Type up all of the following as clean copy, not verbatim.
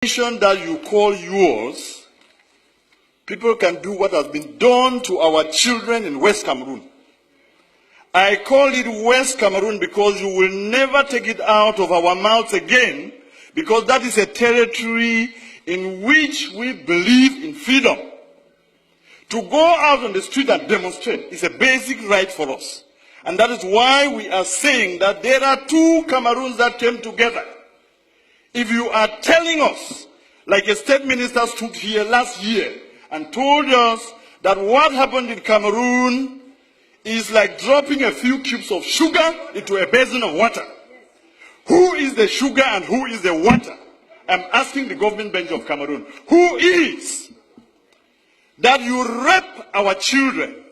nation that you call yours, people can do what has been done to our children in West Cameroon. I call it West Cameroon because you will never take it out of our mouths again, because that is a territory in which we believe in freedom. To go out on the street and demonstrate is a basic right for us. And that is why we are saying that there are two Cameroons that came together. If you are telling us, like a state minister stood here last year and told us that what happened in Cameroon is like dropping a few cubes of sugar into a basin of water. Who is the sugar and who is the water? I'm asking the government bench of Cameroon, who is that you rape our children?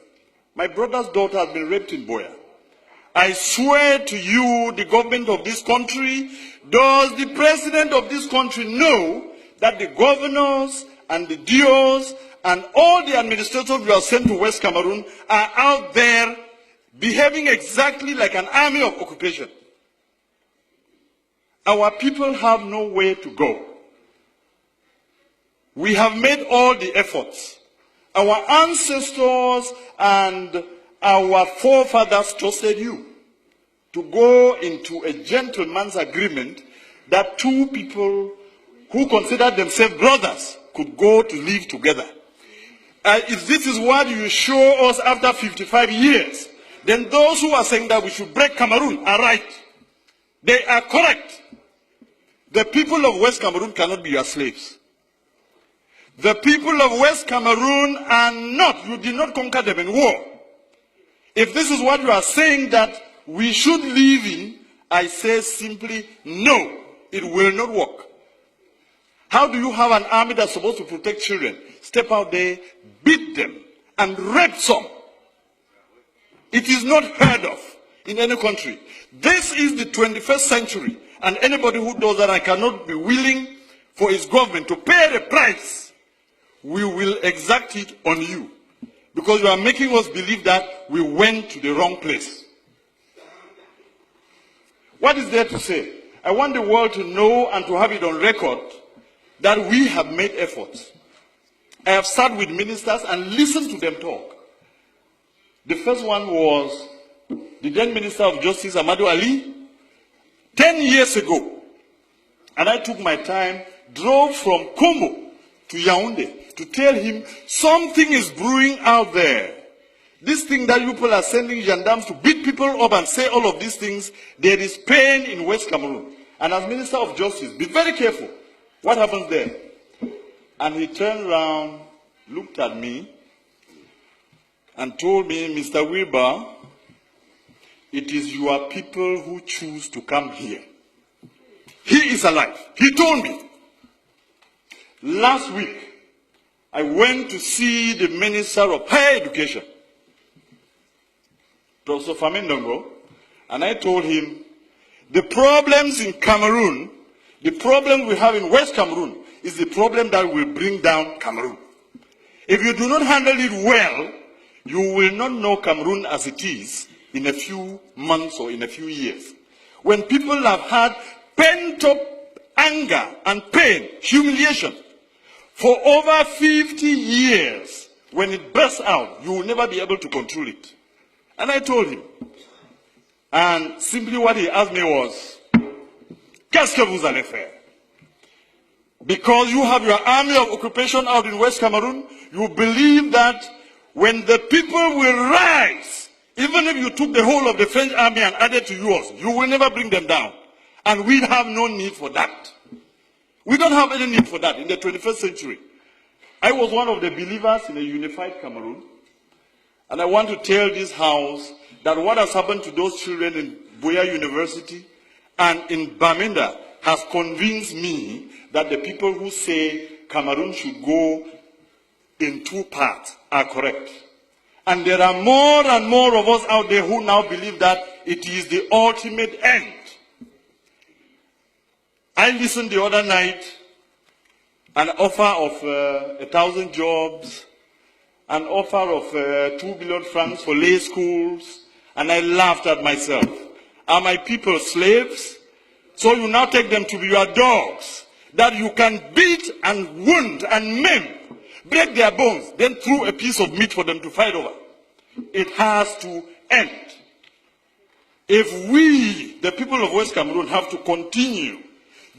My brother's daughter has been raped in Boya. I swear to you, the government of this country, does the president of this country know that the governors and the DOs and all the administrators who are sent to West Cameroon are out there behaving exactly like an army of occupation? Our people have nowhere to go. We have made all the efforts. Our ancestors and our forefathers trusted you to go into a gentleman's agreement that two people who considered themselves brothers could go to live together. If this is what you show us after 55 years, then those who are saying that we should break Cameroon are right. They are correct. The people of West Cameroon cannot be your slaves. The people of West Cameroon are not, you did not conquer them in war. If this is what you are saying that we should live in, I say simply no, it will not work. How do you have an army that's supposed to protect children step out there, beat them, and rape some? It is not heard of in any country. This is the 21st century, and anybody who does that and cannot be willing for his government to pay the price, we will exact it on you. Because you are making us believe that we went to the wrong place. What is there to say? I want the world to know and to have it on record that we have made efforts. I have sat with ministers and listened to them talk. The first one was the then Minister of Justice, Amadou Ali, 10 years ago. And I took my time, drove from Como to Yaoundé to tell him something is brewing out there. This thing that you people are sending gendarmes to beat people up and say all of these things, there is pain in West Cameroon. And as Minister of Justice, be very careful. What happens there? And he turned around, looked at me, and told me, Mr. Wirbah, it is your people who choose to come here. He is alive. He told me. Last week, I went to see the Minister of Higher Education, Professor Famendongo, and I told him, the problems in Cameroon, the problem we have in West Cameroon, is the problem that will bring down Cameroon. If you do not handle it well, you will not know Cameroon as it is in a few months or in a few years. When people have had pent-up anger and pain, humiliation, for over 50 years, when it bursts out, you will never be able to control it. And I told him. And simply what he asked me was, qu'est-ce que vous allez faire? Because you have your army of occupation out in West Cameroon, you believe that when the people will rise, even if you took the whole of the French army and added to yours, you will never bring them down. And we have no need for that. We don't have any need for that in the 21st century. I was one of the believers in a unified Cameroon. And I want to tell this house that what has happened to those children in Boya University and in Bamenda has convinced me that the people who say Cameroon should go in two parts are correct. And there are more and more of us out there who now believe that it is the ultimate end. I listened the other night, an offer of 1,000 jobs, an offer of 2 billion francs for lay schools, and I laughed at myself. Are my people slaves? So you now take them to be your dogs. that you can beat and wound and maim, break their bones, then throw a piece of meat for them to fight over. It has to end. If we, the people of West Cameroon, have to continue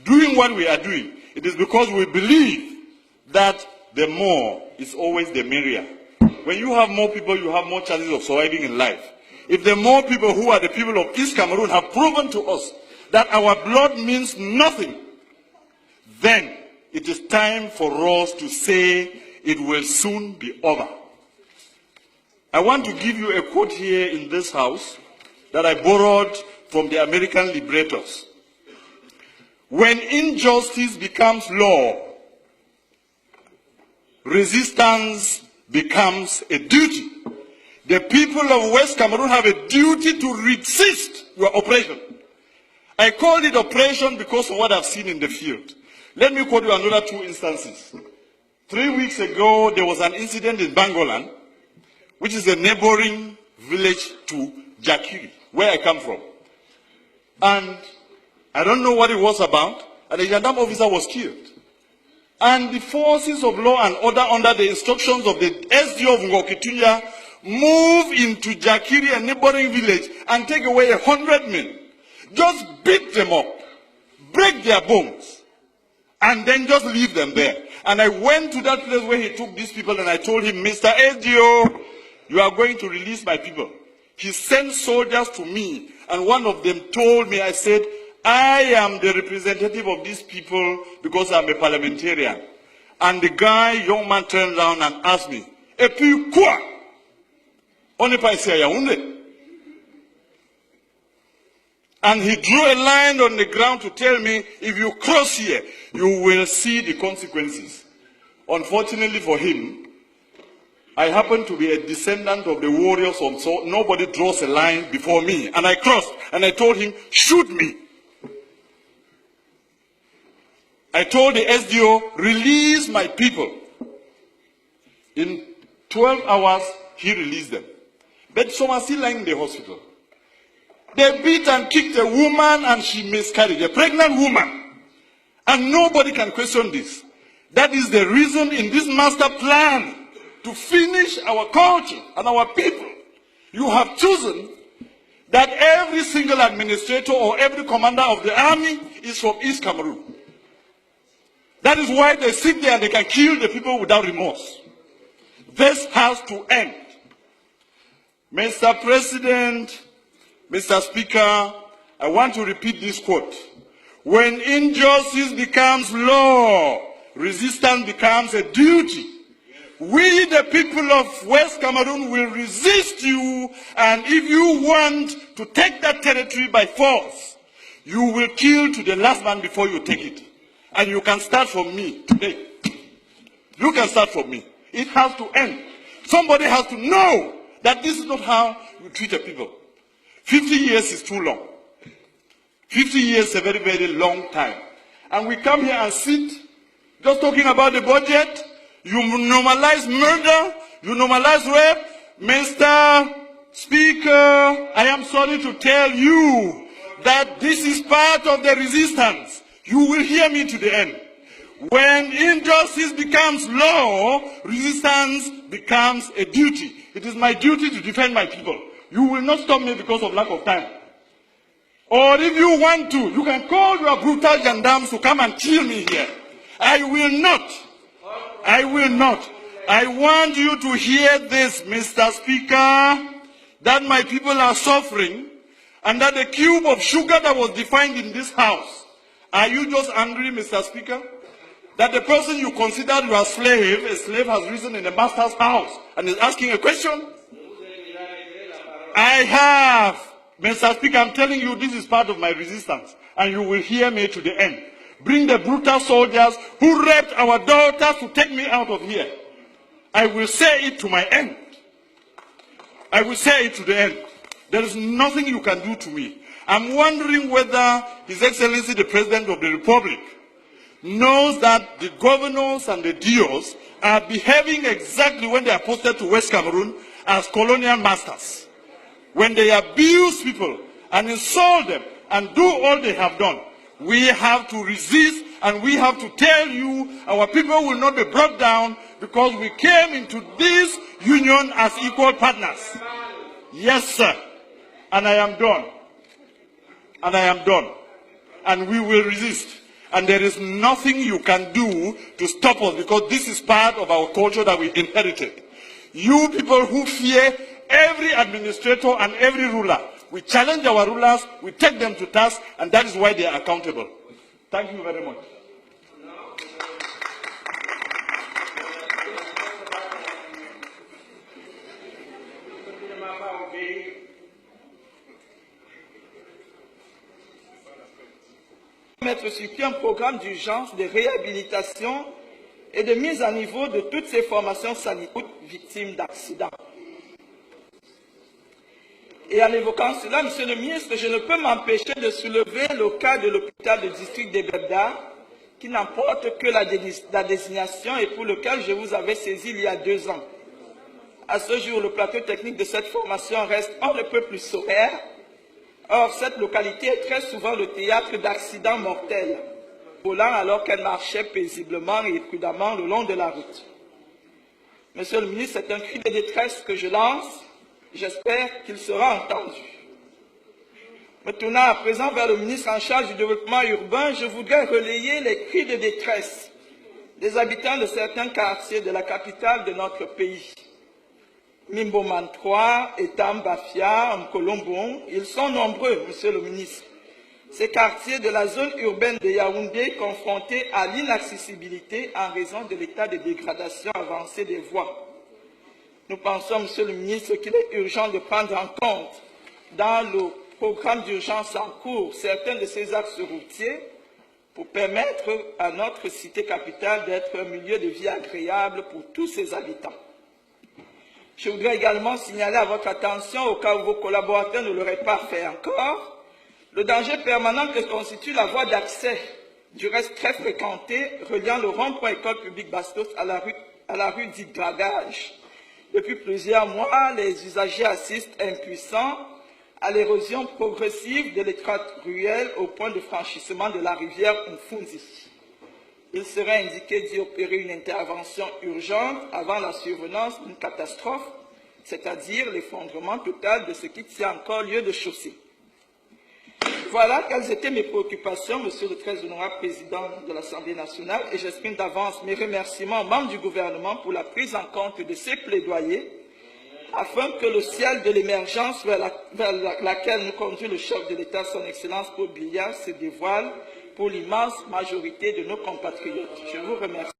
doing what we are doing, it is because we believe that the more is always the merrier. When you have more people, you have more chances of surviving in life. If the more people who are the people of East Cameroon have proven to us that our blood means nothing, then it is time for us to say it will soon be over. I want to give you a quote here in this house that I borrowed from the American liberators. When injustice becomes law, resistance becomes a duty. The people of West Cameroon have a duty to resist your oppression. I called it oppression because of what I've seen in the field. Let me quote you another two instances. 3 weeks ago, there was an incident in Bangolan, which is a neighboring village to Jakiri, where I come from. And I don't know what it was about, and a gendarme officer was killed. And the forces of law and order, under the instructions of the SDO of Ngokitunya, move into Jakiri, a neighboring village, and take away 100 men. Just beat them up, break their bones, and then just leave them there. And I went to that place where he took these people, and I told him, Mr. SDO, you are going to release my people. He sent soldiers to me, and one of them told me, I said, I am the representative of these people because I'm a parliamentarian. And the young man turned around and asked me, "Et puis quoi? On n'est pas ici à Yaoundé." And he drew a line on the ground to tell me, if you cross here, you will see the consequences. Unfortunately for him, I happen to be a descendant of the warriors, so nobody draws a line before me. And I crossed, and I told him, shoot me. I told the SDO, release my people. In 12 hours, he released them. But some are still lying in the hospital. They beat and kicked a woman, and she miscarried, a pregnant woman. And nobody can question this. That is the reason in this master plan to finish our culture and our people. You have chosen that every single administrator or every commander of the army is from East Cameroon. That is why they sit there and they can kill the people without remorse. This has to end. Mr. President, Mr. Speaker, I want to repeat this quote. When injustice becomes law, resistance becomes a duty. We, the people of West Cameroon, will resist you, and if you want to take that territory by force, you will kill to the last man before you take it. And you can start from me today. You can start from me. It has to end. Somebody has to know that this is not how you treat a people. 50 years is too long. 50 years is a very, very long time. And we come here and sit just talking about the budget. You normalize murder. You normalize rape. Mr. Speaker, I am sorry to tell you that this is part of the resistance. You will hear me to the end. When injustice becomes law, resistance becomes a duty. It is my duty to defend my people. You will not stop me because of lack of time. Or if you want to, you can call your brutal gendarmes to come and kill me here. I will not. I will not. I want you to hear this, Mr. Speaker, that my people are suffering, and that the cube of sugar that was defined in this house. Are you just angry, Mr. Speaker, that the person you considered your slave, a slave has risen in the master's house and is asking a question? I have. Mr. Speaker, I'm telling you, this is part of my resistance, and you will hear me to the end. Bring the brutal soldiers who raped our daughters to take me out of here. I will say it to my end. I will say it to the end. There is nothing you can do to me. I'm wondering whether His Excellency the President of the Republic knows that the governors and the DOs are behaving exactly when they are posted to West Cameroon as colonial masters. When they abuse people and insult them and do all they have done, we have to resist And we have to tell you, our people will not be brought down because we came into this union as equal partners. Yes, sir. And I am done. And I am done. And we will resist. And there is nothing you can do to stop us because this is part of our culture that we inherited. You people who fear every administrator and every ruler, we challenge our rulers, we take them to task, and that is why they are accountable. Thank you very much. Mettre sur pied un programme d'urgence de réhabilitation et de mise à niveau de toutes ces formations sanitaires victimes d'accidents. Et en évoquant cela, Monsieur le ministre, je ne peux m'empêcher de soulever le cas de l'hôpital de district de Wirbah, qui n'emporte que la désignation et pour lequel je vous avais saisi il y a 2 ans. À ce jour, le plateau technique de cette formation reste on ne peut plus sommaire. Or, cette localité est très souvent le théâtre d'accidents mortels, volant alors qu'elle marchait paisiblement et prudemment le long de la route. Monsieur le ministre, c'est un cri de détresse que je lance. J'espère qu'il sera entendu. Me tournant à présent vers le ministre en charge du développement urbain, je voudrais relayer les cris de détresse des habitants de certains quartiers de la capitale de notre pays. Mimboman 3, Etam, Bafia, Mkolombon, ils sont nombreux, Monsieur le ministre. Ces quartiers de la zone urbaine de Yaoundé confrontés à l'inaccessibilité en raison de l'état de dégradation avancée des voies. Nous pensons, Monsieur le ministre, qu'il est urgent de prendre en compte dans le programme d'urgence en cours certains de ces axes routiers pour permettre à notre cité capitale d'être un milieu de vie agréable pour tous ses habitants. Je voudrais également signaler à votre attention, au cas où vos collaborateurs ne l'auraient pas fait encore, le danger permanent que constitue la voie d'accès, du reste très fréquentée, reliant le rond-point école publique Bastos à la rue dite Dragage. Depuis plusieurs mois, les usagers assistent impuissants à l'érosion progressive de l'étroite ruelle au point de franchissement de la rivière Mfunzi. Il serait indiqué d'y opérer une intervention urgente avant la survenance d'une catastrophe, c'est-à-dire l'effondrement total de ce qui tient encore lieu de chaussée. Voilà quelles étaient mes préoccupations, Monsieur le très honorable Président de l'Assemblée nationale, et j'exprime d'avance mes remerciements aux membres du gouvernement pour la prise en compte de ces plaidoyers, afin que le ciel de l'émergence vers laquelle nous conduit le chef de l'État, son Excellence Paul Biya, se dévoile pour l'immense majorité de nos compatriotes. Je vous remercie.